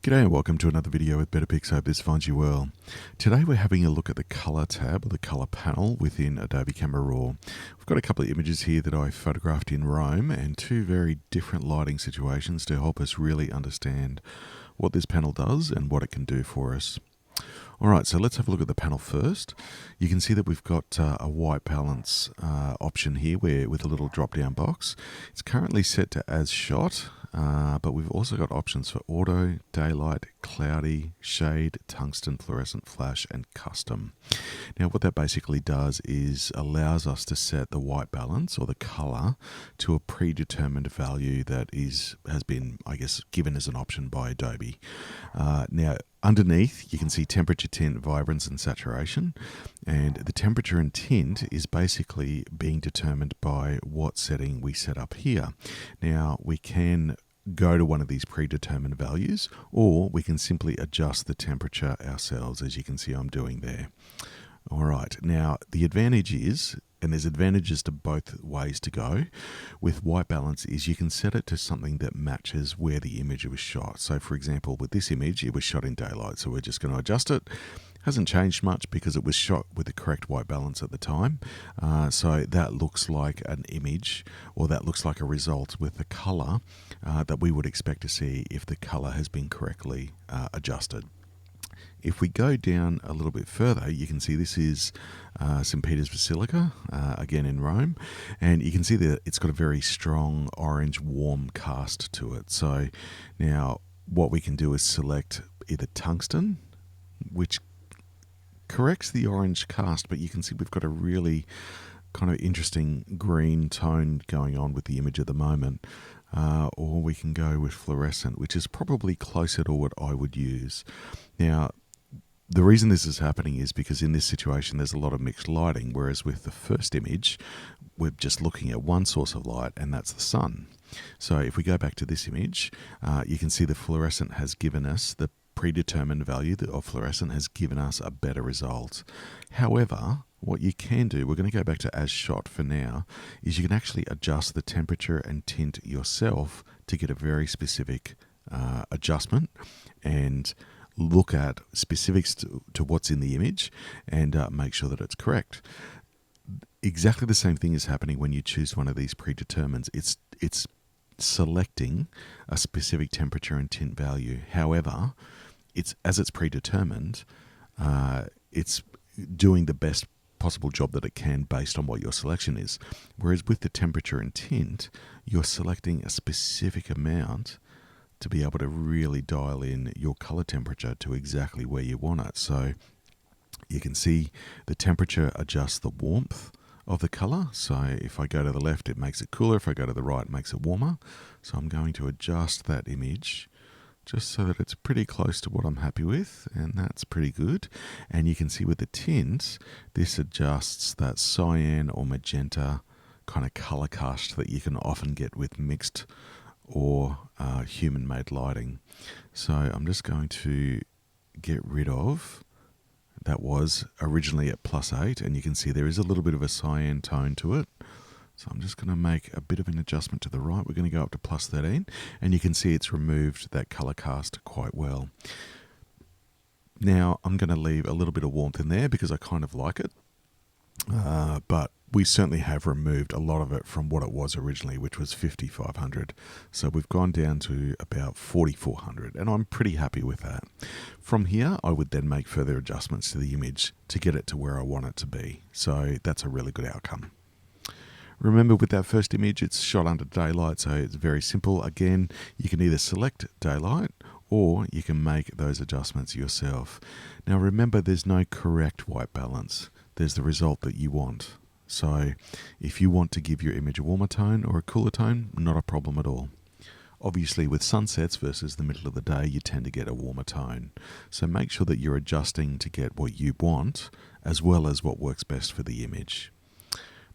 G'day and welcome to another video with Better Pics. Hope this finds you well. Today we're having a look at the color tab or the color panel within Adobe Camera Raw. We've got a couple of images here that I photographed in Rome and two very different lighting situations to help us really understand what this panel does and what it can do for us. Alright, so let's have a look at the panel first. You can see that we've got a white balance option here with a little drop down box. It's currently set to as shot, but we've also got options for auto, daylight, cloudy, shade, tungsten, fluorescent, flash and custom. Now what that basically does is allows us to set the white balance or the color to a predetermined value that has been, I guess, given as an option by Adobe. Now underneath, you can see temperature, tint, vibrance, and saturation. And the temperature and tint is basically being determined by what setting we set up here. Now, we can go to one of these predetermined values, or we can simply adjust the temperature ourselves, as you can see I'm doing there. All right, now the advantage is, and there's advantages to both ways to go, with white balance is you can set it to something that matches where the image was shot. So for example, with this image, it was shot in daylight, so we're just going to adjust it. Hasn't changed much because it was shot with the correct white balance at the time. So that looks like an image, or that looks like a result with the color that we would expect to see if the color has been correctly adjusted. If we go down a little bit further, you can see this is St. Peter's Basilica, again in Rome, and you can see that it's got a very strong orange warm cast to it. So now what we can do is select either tungsten, which corrects the orange cast, but you can see we've got a really kind of interesting green tone going on with the image at the moment. Or we can go with fluorescent, which is probably closer to what I would use. Now, the reason this is happening is because in this situation there's a lot of mixed lighting, whereas with the first image we're just looking at one source of light, and that's the sun. So if we go back to this image, you can see the fluorescent has given us the predetermined value of fluorescent has given us a better result. However, what you can do, we're going to go back to as shot for now, is you can actually adjust the temperature and tint yourself to get a very specific adjustment and look at specifics to what's in the image and make sure that it's correct. Exactly the same thing is happening when you choose one of these predetermined. It's selecting a specific temperature and tint value. However, as it's predetermined, it's doing the best possible job that it can based on what your selection is. Whereas with the temperature and tint, you're selecting a specific amount to be able to really dial in your color temperature to exactly where you want it. So you can see the temperature adjusts the warmth of the color. So if I go to the left, it makes it cooler. If I go to the right, it makes it warmer. So I'm going to adjust that image just so that it's pretty close to what I'm happy with, and that's pretty good. And you can see with the tint, this adjusts that cyan or magenta kind of color cast that you can often get with mixed or human-made lighting. So I'm just going to get rid of, that was originally at +8, and you can see there is a little bit of a cyan tone to it. So I'm just going to make a bit of an adjustment to the right. We're going to go up to +13, and you can see it's removed that color cast quite well. Now I'm going to leave a little bit of warmth in there because I kind of like it, but we certainly have removed a lot of it from what it was originally, which was 5500. So we've gone down to about 4400, and I'm pretty happy with that. From here, I would then make further adjustments to the image to get it to where I want it to be. So that's a really good outcome. Remember, with that first image, it's shot under daylight, so it's very simple. Again, you can either select daylight or you can make those adjustments yourself. Now remember, there's no correct white balance. There's the result that you want. So if you want to give your image a warmer tone or a cooler tone, not a problem at all. Obviously, with sunsets versus the middle of the day, you tend to get a warmer tone. So make sure that you're adjusting to get what you want, as well as what works best for the image.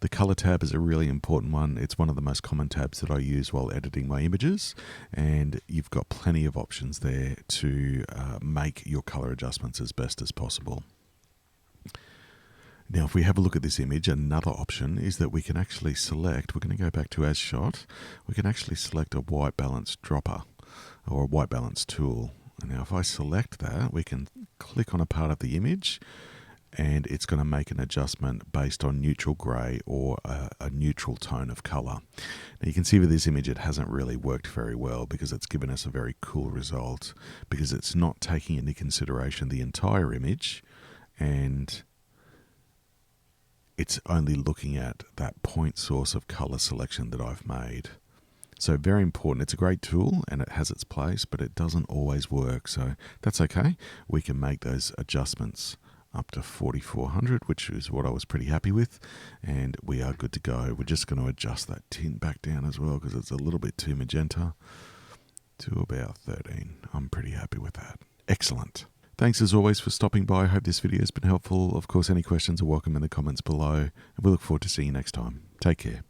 The color tab is a really important one. It's one of the most common tabs that I use while editing my images, and you've got plenty of options there to make your color adjustments as best as possible. Now, if we have a look at this image, another option is that we can actually select, we're going to go back to as shot, we can actually select a white balance dropper or a white balance tool. And now if I select that, we can click on a part of the image and it's going to make an adjustment based on neutral grey or a neutral tone of colour. Now you can see with this image it hasn't really worked very well because it's given us a very cool result because it's not taking into consideration the entire image and it's only looking at that point source of colour selection that I've made. So very important. It's a great tool and it has its place, but it doesn't always work. So that's okay. We can make those adjustments up to 4400, which is what I was pretty happy with. And we are good to go. We're just going to adjust that tint back down as well because it's a little bit too magenta to about 13. I'm pretty happy with that. Excellent. Thanks as always for stopping by. I hope this video has been helpful. Of course, any questions are welcome in the comments below. And we look forward to seeing you next time. Take care.